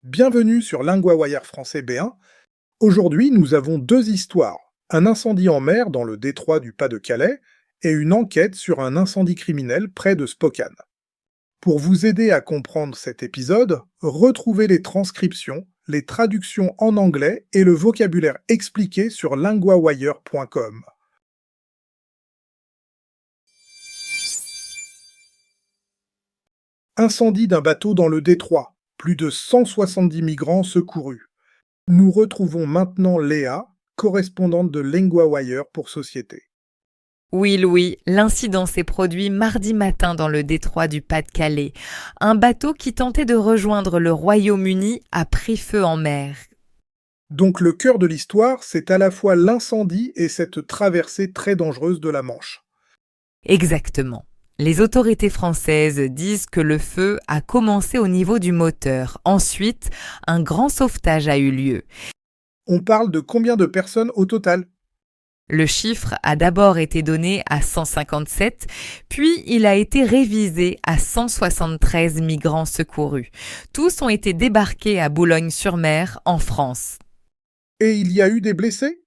Bienvenue sur LinguaWire français B1. Aujourd'hui, nous avons deux histoires. Un incendie en mer dans le détroit du Pas-de-Calais et une enquête sur un incendie criminel près de Spokane. Pour vous aider à comprendre cet épisode, retrouvez les transcriptions, les traductions en anglais et le vocabulaire expliqué sur linguawire.com. Incendie d'un bateau dans le détroit. Plus de 170 migrants secourus. Nous retrouvons maintenant Léa, correspondante de LinguaWire pour Société. Oui, Louis, l'incident s'est produit mardi matin dans le détroit du Pas-de-Calais. Un bateau qui tentait de rejoindre le Royaume-Uni a pris feu en mer. Donc le cœur de l'histoire, c'est à la fois l'incendie et cette traversée très dangereuse de la Manche. Exactement. Les autorités françaises disent que le feu a commencé au niveau du moteur. Ensuite, un grand sauvetage a eu lieu. On parle de combien de personnes au total? Le chiffre a d'abord été donné à 157, puis il a été révisé à 173 migrants secourus. Tous ont été débarqués à Boulogne-sur-Mer, en France. Et il y a eu des blessés?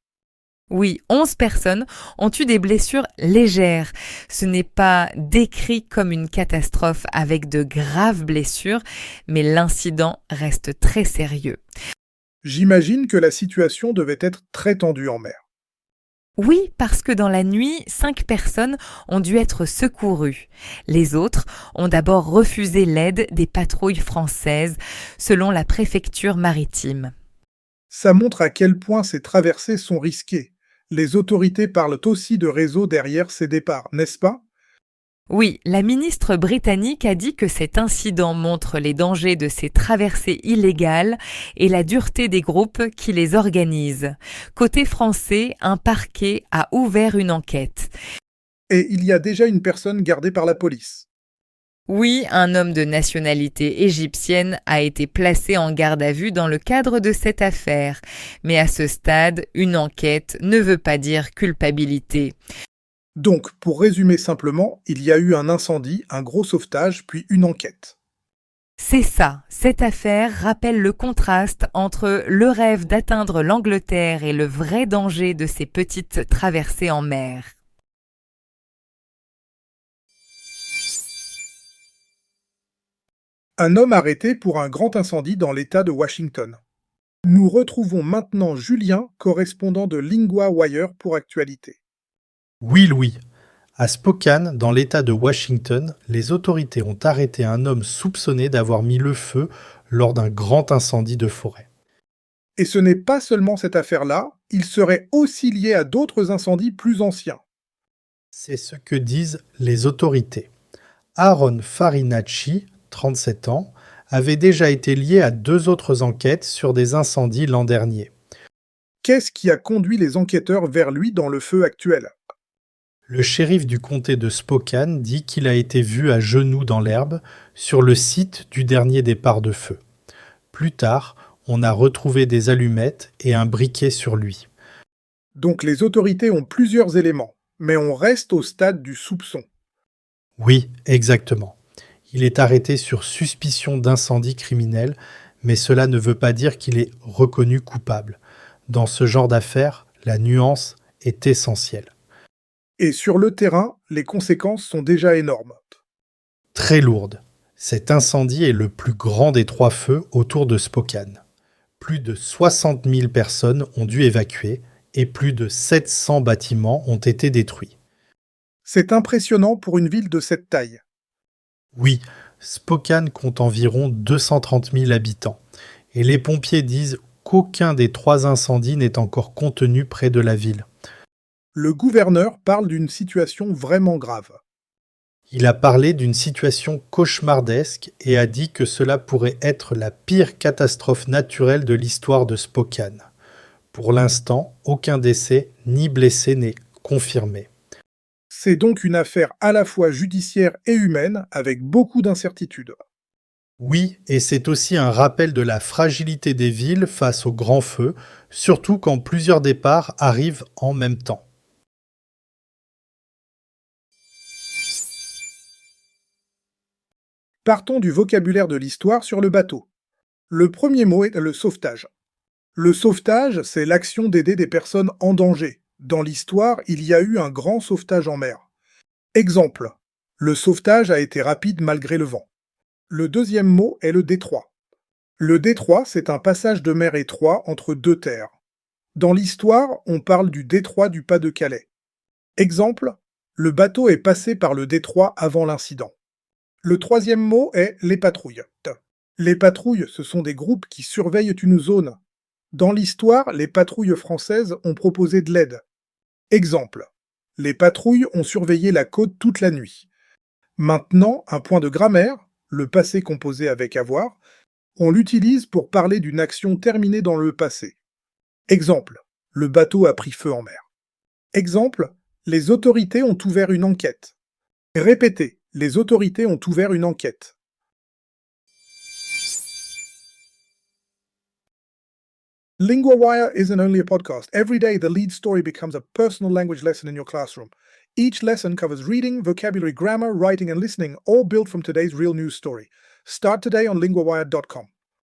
Oui, 11 personnes ont eu des blessures légères. Ce n'est pas décrit comme une catastrophe avec de graves blessures, mais l'incident reste très sérieux. J'imagine que la situation devait être très tendue en mer. Oui, parce que dans la nuit, 5 personnes ont dû être secourues. Les autres ont d'abord refusé l'aide des patrouilles françaises, selon la préfecture maritime. Ça montre à quel point ces traversées sont risquées. Les autorités parlent aussi de réseaux derrière ces départs, n'est-ce pas? Oui, la ministre britannique a dit que cet incident montre les dangers de ces traversées illégales et la dureté des groupes qui les organisent. Côté français, un parquet a ouvert une enquête. Et il y a déjà une personne gardée par la police. Oui, un homme de nationalité égyptienne a été placé en garde à vue dans le cadre de cette affaire. Mais à ce stade, une enquête ne veut pas dire culpabilité. Donc, pour résumer simplement, il y a eu un incendie, un gros sauvetage, puis une enquête. C'est ça, cette affaire rappelle le contraste entre le rêve d'atteindre l'Angleterre et le vrai danger de ces petites traversées en mer. Un homme arrêté pour un grand incendie dans l'État de Washington. Nous retrouvons maintenant Julien, correspondant de LinguaWire pour Actualité. Oui, Louis. À Spokane, dans l'État de Washington, les autorités ont arrêté un homme soupçonné d'avoir mis le feu lors d'un grand incendie de forêt. Et ce n'est pas seulement cette affaire-là, il serait aussi lié à d'autres incendies plus anciens. C'est ce que disent les autorités. Aaron Farinacci, 37 ans, avait déjà été lié à 2 autres enquêtes sur des incendies l'an dernier. Qu'est-ce qui a conduit les enquêteurs vers lui dans le feu actuel? Le shérif du comté de Spokane dit qu'il a été vu à genoux dans l'herbe sur le site du dernier départ de feu. Plus tard, on a retrouvé des allumettes et un briquet sur lui. Donc les autorités ont plusieurs éléments, mais on reste au stade du soupçon. Oui, exactement. Il est arrêté sur suspicion d'incendie criminel, mais cela ne veut pas dire qu'il est reconnu coupable. Dans ce genre d'affaires, la nuance est essentielle. Et sur le terrain, les conséquences sont déjà énormes. Très lourde. Cet incendie est le plus grand des 3 feux autour de Spokane. Plus de 60 000 personnes ont dû évacuer et plus de 700 bâtiments ont été détruits. C'est impressionnant pour une ville de cette taille. Oui, Spokane compte environ 230 000 habitants et les pompiers disent qu'aucun des 3 incendies n'est encore contenu près de la ville. Le gouverneur parle d'une situation vraiment grave. Il a parlé d'une situation cauchemardesque et a dit que cela pourrait être la pire catastrophe naturelle de l'histoire de Spokane. Pour l'instant, aucun décès ni blessé n'est confirmé. C'est donc une affaire à la fois judiciaire et humaine, avec beaucoup d'incertitudes. Oui, et c'est aussi un rappel de la fragilité des villes face aux grands feux, surtout quand plusieurs départs arrivent en même temps. Partons du vocabulaire de l'histoire sur le bateau. Le premier mot est le sauvetage. Le sauvetage, c'est l'action d'aider des personnes en danger. Dans l'histoire, il y a eu un grand sauvetage en mer. Exemple. Le sauvetage a été rapide malgré le vent. Le deuxième mot est le détroit. Le détroit, c'est un passage de mer étroit entre deux terres. Dans l'histoire, on parle du détroit du Pas-de-Calais. Exemple. Le bateau est passé par le détroit avant l'incident. Le troisième mot est les patrouilles. Les patrouilles, ce sont des groupes qui surveillent une zone. Dans l'histoire, les patrouilles françaises ont proposé de l'aide. Exemple. Les patrouilles ont surveillé la côte toute la nuit. Maintenant, un point de grammaire, le passé composé avec avoir, on l'utilise pour parler d'une action terminée dans le passé. Exemple. Le bateau a pris feu en mer. Exemple. Les autorités ont ouvert une enquête. Répétez. Les autorités ont ouvert une enquête. LinguaWire isn't only a podcast. Every day, the lead story becomes a personal language lesson in your classroom. Each lesson covers reading, vocabulary, grammar, writing, and listening, all built from today's real news story. Start today on linguawire.com.